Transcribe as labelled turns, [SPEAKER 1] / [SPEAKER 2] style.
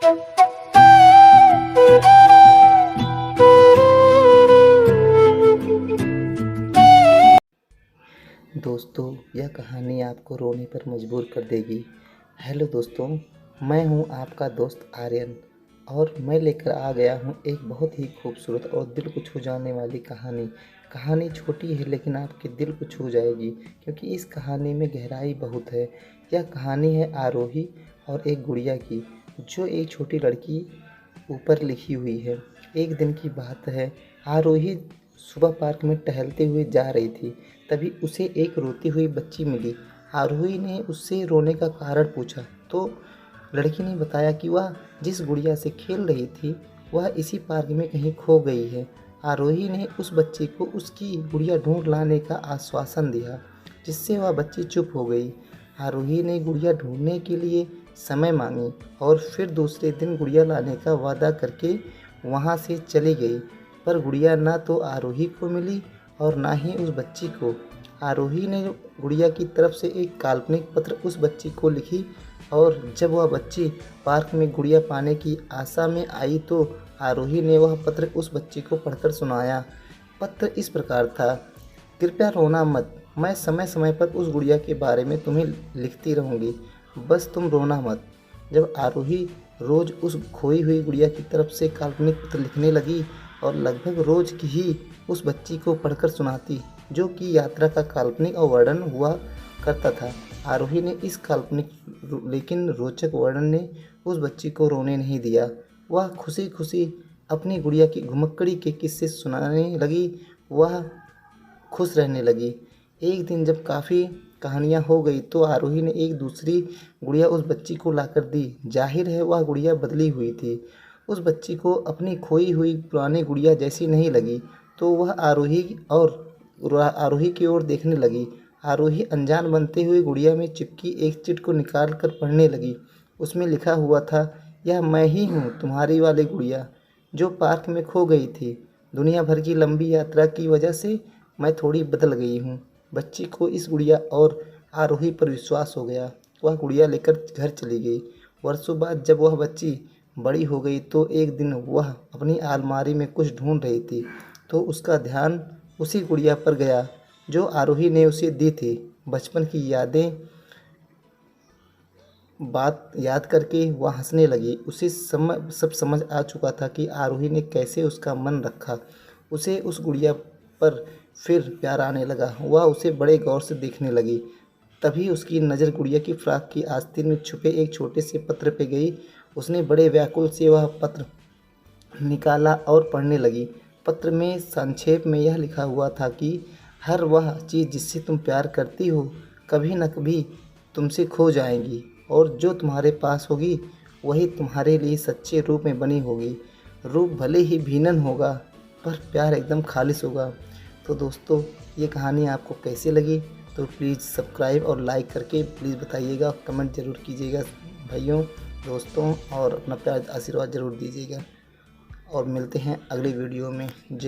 [SPEAKER 1] दोस्तों, यह कहानी आपको रोने पर मजबूर कर देगी। हेलो दोस्तों, मैं हूं आपका दोस्त आर्यन और मैं लेकर आ गया हूं एक बहुत ही खूबसूरत और दिल को छू जाने वाली कहानी। कहानी छोटी है लेकिन आपके दिल को छू जाएगी क्योंकि इस कहानी में गहराई बहुत है। यह कहानी है आरोही और एक गुड़िया की, जो एक छोटी लड़की ऊपर लिखी हुई है। एक दिन की बात है, आरोही सुबह पार्क में टहलते हुए जा रही थी। तभी उसे एक रोती हुई बच्ची मिली। आरोही ने उससे रोने का कारण पूछा तो लड़की ने बताया कि वह जिस गुड़िया से खेल रही थी वह इसी पार्क में कहीं खो गई है। आरोही ने उस बच्ची को उसकी गुड़िया ढूंढ लाने का आश्वासन दिया, जिससे वह बच्ची चुप हो गई। आरोही ने गुड़िया ढूंढने के लिए समय मांगी और फिर दूसरे दिन गुड़िया लाने का वादा करके वहाँ से चली गई। पर गुड़िया ना तो आरोही को मिली और ना ही उस बच्ची को। आरोही ने गुड़िया की तरफ से एक काल्पनिक पत्र उस बच्ची को लिखी और जब वह बच्ची पार्क में गुड़िया पाने की आशा में आई तो आरोही ने वह पत्र उस बच्ची को पढ़कर सुनाया। पत्र इस प्रकार था, कृपया रोना मत, मैं समय समय पर उस गुड़िया के बारे में तुम्हें लिखती रहूँगी, बस तुम रोना मत। जब आरोही रोज़ उस खोई हुई गुड़िया की तरफ से काल्पनिक पत्र लिखने लगी और लगभग रोज़ की ही उस बच्ची को पढ़कर सुनाती, जो कि यात्रा का काल्पनिक और वर्णन हुआ करता था। आरोही ने इस काल्पनिक लेकिन रोचक वर्णन ने उस बच्ची को रोने नहीं दिया। वह खुशी खुशी अपनी गुड़िया की घुमक्कड़ी के किस्से सुनाने लगी। वह खुश रहने लगी। एक दिन जब काफ़ी कहानियाँ हो गई तो आरोही ने एक दूसरी गुड़िया उस बच्ची को लाकर दी। जाहिर है वह गुड़िया बदली हुई थी। उस बच्ची को अपनी खोई हुई पुरानी गुड़िया जैसी नहीं लगी तो वह आरोही की ओर देखने लगी। आरोही अनजान बनते हुए गुड़िया में चिपकी एक चिट को निकाल कर पढ़ने लगी। उसमें लिखा हुआ था, यह मैं ही हूँ, तुम्हारी वाली गुड़िया जो पार्क में खो गई थी। दुनिया भर की लंबी यात्रा की वजह से मैं थोड़ी बदल गई हूँ। बच्ची को इस गुड़िया और आरोही पर विश्वास हो गया। वह गुड़िया लेकर घर चली गई। वर्षों बाद जब वह बच्ची बड़ी हो गई तो एक दिन वह अपनी अलमारी में कुछ ढूंढ रही थी तो उसका ध्यान उसी गुड़िया पर गया जो आरोही ने उसे दी थी। बचपन की बात याद करके वह हंसने लगी। उसे सब समझ आ चुका था कि आरोही ने कैसे उसका मन रखा। उसे उस गुड़िया पर फिर प्यार आने लगा। वह उसे बड़े गौर से देखने लगी। तभी उसकी नज़र गुड़िया की फ्रॉक की आस्तीन में छुपे एक छोटे से पत्र पे गई। उसने बड़े व्याकुल से वह पत्र निकाला और पढ़ने लगी। पत्र में संक्षेप में यह लिखा हुआ था कि हर वह चीज़ जिससे तुम प्यार करती हो कभी न कभी तुमसे खो जाएगी और जो तुम्हारे पास होगी वही तुम्हारे लिए सच्चे रूप में बनी होगी। रूप भले ही भिन्न होगा पर प्यार एकदम खालिस होगा। तो दोस्तों, ये कहानी आपको कैसी लगी तो प्लीज़ सब्सक्राइब और लाइक करके प्लीज़ बताइएगा, कमेंट ज़रूर कीजिएगा भाइयों दोस्तों, और अपना प्यार आशीर्वाद ज़रूर दीजिएगा और मिलते हैं अगले वीडियो में। जय